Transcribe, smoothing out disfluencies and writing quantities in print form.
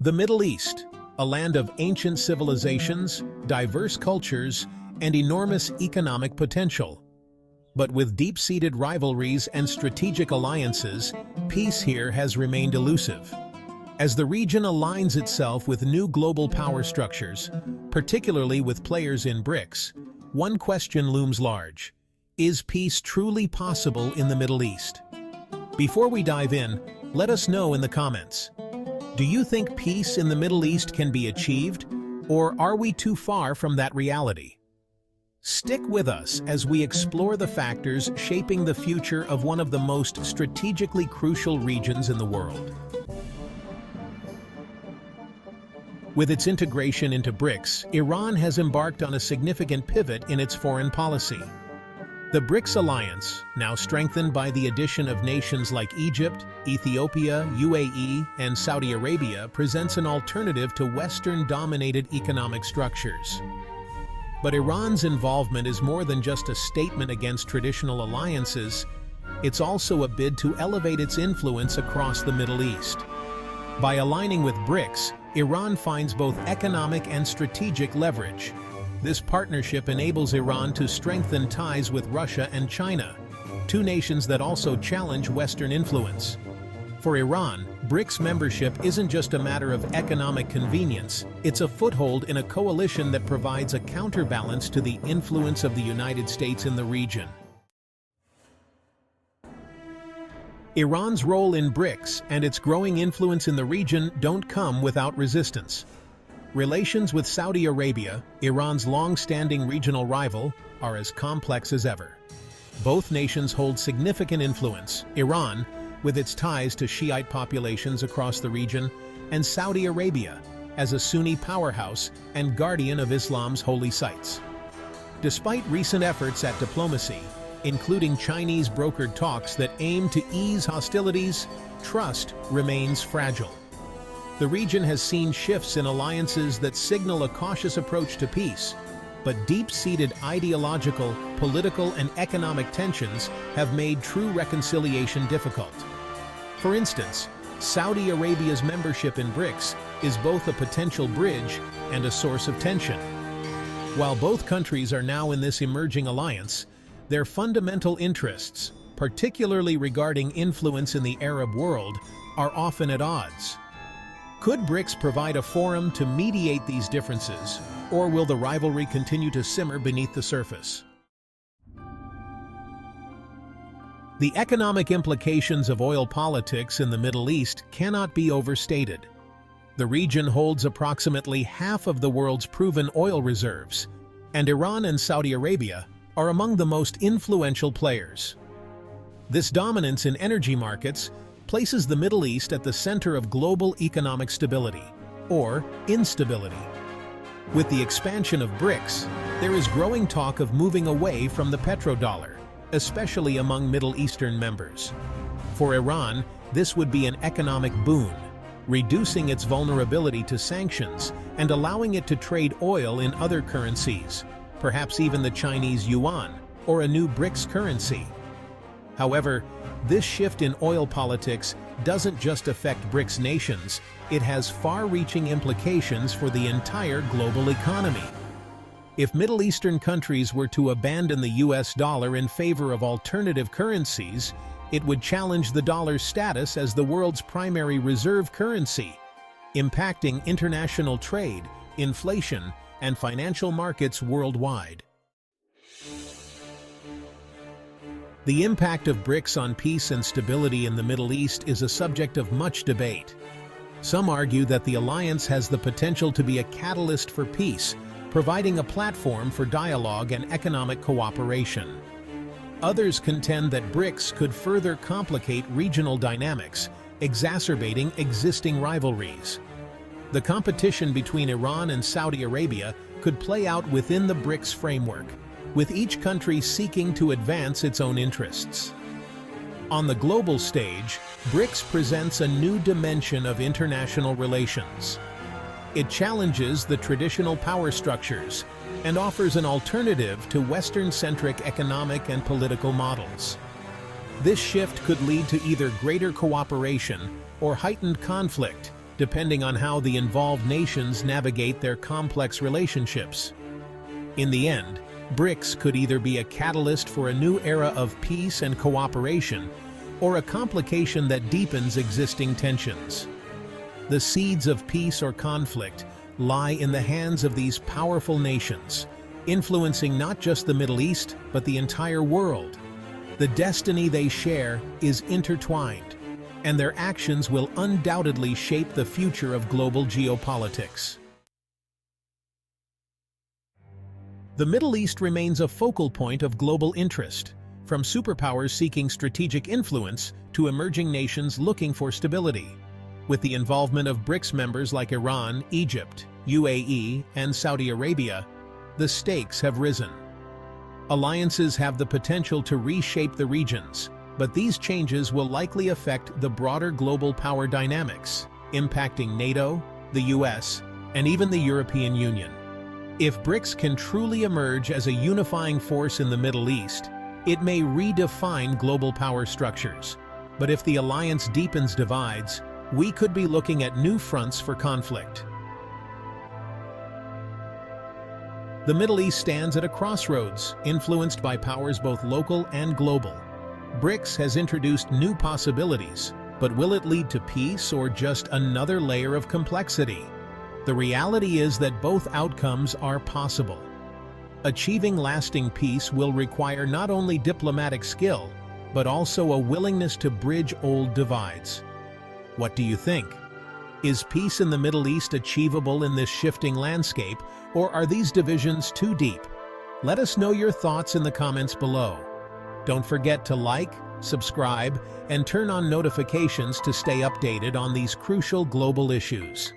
The Middle East, a land of ancient civilizations, diverse cultures, and enormous economic potential. But with deep-seated rivalries and strategic alliances, peace here has remained elusive. As the region aligns itself with new global power structures, particularly with players in BRICS, one question looms large. Is peace truly possible in the Middle East? Before we dive in, let us know in the comments. Do you think peace in the Middle East can be achieved, or are we too far from that reality? Stick with us as we explore the factors shaping the future of one of the most strategically crucial regions in the world. With its integration into BRICS, Iran has embarked on a significant pivot in its foreign policy. The BRICS alliance, now strengthened by the addition of nations like Egypt, Ethiopia, UAE, and Saudi Arabia, presents an alternative to Western-dominated economic structures. But Iran's involvement is more than just a statement against traditional alliances. It's also a bid to elevate its influence across the Middle East. By aligning with BRICS, Iran finds both economic and strategic leverage. This partnership enables Iran to strengthen ties with Russia and China, two nations that also challenge Western influence. For Iran, BRICS membership isn't just a matter of economic convenience, it's a foothold in a coalition that provides a counterbalance to the influence of the United States in the region. Iran's role in BRICS and its growing influence in the region don't come without resistance. Relations with Saudi Arabia, Iran's long-standing regional rival, are as complex as ever. Both nations hold significant influence. Iran, with its ties to Shiite populations across the region, and Saudi Arabia, as a Sunni powerhouse and guardian of Islam's holy sites. Despite recent efforts at diplomacy, including Chinese brokered talks that aim to ease hostilities, trust remains fragile. The region has seen shifts in alliances that signal a cautious approach to peace, but deep-seated ideological, political, and economic tensions have made true reconciliation difficult. For instance, Saudi Arabia's membership in BRICS is both a potential bridge and a source of tension. While both countries are now in this emerging alliance, their fundamental interests, particularly regarding influence in the Arab world, are often at odds. Could BRICS provide a forum to mediate these differences, or will the rivalry continue to simmer beneath the surface? The economic implications of oil politics in the Middle East cannot be overstated. The region holds approximately half of the world's proven oil reserves, and Iran and Saudi Arabia are among the most influential players. This dominance in energy markets places the Middle East at the center of global economic stability, or instability. With the expansion of BRICS, there is growing talk of moving away from the petrodollar, especially among Middle Eastern members. For Iran, this would be an economic boon, reducing its vulnerability to sanctions and allowing it to trade oil in other currencies, perhaps even the Chinese yuan or a new BRICS currency. However, this shift in oil politics doesn't just affect BRICS nations, it has far-reaching implications for the entire global economy. If Middle Eastern countries were to abandon the US dollar in favor of alternative currencies, it would challenge the dollar's status as the world's primary reserve currency, impacting international trade, inflation, and financial markets worldwide. The impact of BRICS on peace and stability in the Middle East is a subject of much debate. Some argue that the alliance has the potential to be a catalyst for peace, providing a platform for dialogue and economic cooperation. Others contend that BRICS could further complicate regional dynamics, exacerbating existing rivalries. The competition between Iran and Saudi Arabia could play out within the BRICS framework, with each country seeking to advance its own interests. On the global stage, BRICS presents a new dimension of international relations. It challenges the traditional power structures and offers an alternative to Western-centric economic and political models. This shift could lead to either greater cooperation or heightened conflict, depending on how the involved nations navigate their complex relationships. In the end, BRICS could either be a catalyst for a new era of peace and cooperation, or a complication that deepens existing tensions. The seeds of peace or conflict lie in the hands of these powerful nations, influencing not just the Middle East, but the entire world. The destiny they share is intertwined, and their actions will undoubtedly shape the future of global geopolitics. The Middle East remains a focal point of global interest, from superpowers seeking strategic influence to emerging nations looking for stability. With the involvement of BRICS members like Iran, Egypt, UAE, and Saudi Arabia, the stakes have risen. Alliances have the potential to reshape the regions, but these changes will likely affect the broader global power dynamics, impacting NATO, the US, and even the European Union. If BRICS can truly emerge as a unifying force in the Middle East, it may redefine global power structures. But if the alliance deepens divides, we could be looking at new fronts for conflict. The Middle East stands at a crossroads, influenced by powers both local and global. BRICS has introduced new possibilities, but will it lead to peace or just another layer of complexity? The reality is that both outcomes are possible. Achieving lasting peace will require not only diplomatic skill, but also a willingness to bridge old divides. What do you think? Is peace in the Middle East achievable in this shifting landscape, or are these divisions too deep? Let us know your thoughts in the comments below. Don't forget to like, subscribe, and turn on notifications to stay updated on these crucial global issues.